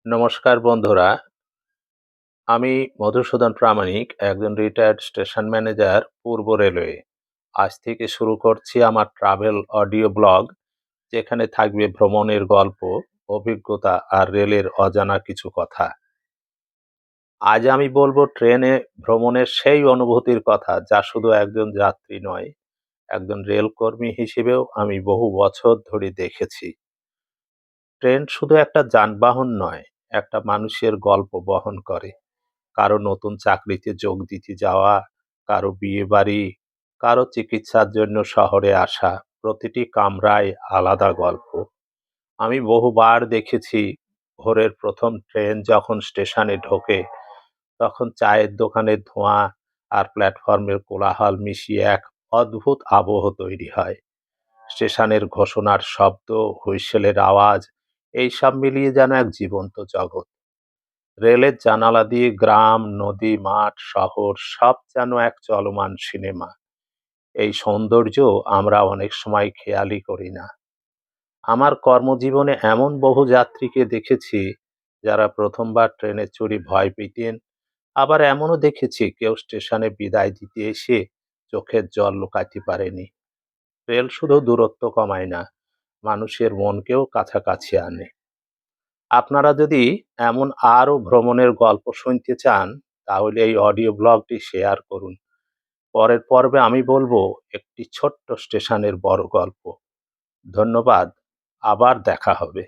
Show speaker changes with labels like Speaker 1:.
Speaker 1: নমস্কার বন্ধুরা, আমি মধুসূদন প্রামাণিক, একজন রিটায়ার্ড স্টেশন ম্যানেজার, পূর্ব রেলওয়ে। আজ থেকে শুরু করছি আমার ট্রাভেল অডিও ব্লগ, যেখানে থাকবে ভ্রমণের গল্প, অভিজ্ঞতা আর রেলের অজানা কিছু কথা। আজ আমি বলবো ট্রেনে ভ্রমণের সেই অনুভূতির কথা, যা শুধু একজন যাত্রী নয়, একজন রেলকর্মী হিসেবেও আমি বহু বছর ধরে দেখেছি। ট্রেন শুধু একটা যানবাহন নয়, একটা মানুষের গল্প বহন করে। কারো নতুন চাকরিতে যোগ দিতে যাওয়া, কারো বিয়েবাড়ি, কারো চিকিৎসার জন্য শহরে আসা, প্রতিটি কামরায় আলাদা গল্প। আমি বহুবার দেখেছি ভোরের প্রথম ট্রেন যখন স্টেশনে ঢোকে, তখন চায়ের দোকানের ধোঁয়া আর প্ল্যাটফর্মের কোলাহল মিশিয়ে এক অদ্ভুত আবহ তৈরি হয়। স্টেশনের ঘোষণার শব্দ, হুইসেলের আওয়াজ, এইসব মিলিয়ে যেন এক জীবন্ত জগৎ। রেলের জানালা দিয়ে গ্রাম, নদী, মাঠ, শহর সব যেন এক চলমান সিনেমা। এই সৌন্দর্য আমরা অনেক সময় খেয়ালই করি না। আমার কর্মজীবনে এমন বহু যাত্রীকে দেখেছি যারা প্রথমবার ট্রেনে চড়ে ভয় পেতেন, আবার এমনও দেখেছি কেউ স্টেশনে বিদায় দিতে এসে চোখের জল লুকাতে পারেনি। রেল শুধু দূরত্ব কমায় না, মানুষের মনকেও কাছাকাছি আনে। আপনারা যদি এমন আরো ভ্রমণের গল্প শুনতে চান, তাহলে এই অডিও ব্লগটি শেয়ার করুন। পরের পর্বে আমি বলবো একটি ছোট্ট স্টেশনের বড় গল্প। ধন্যবাদ। আবার দেখা হবে।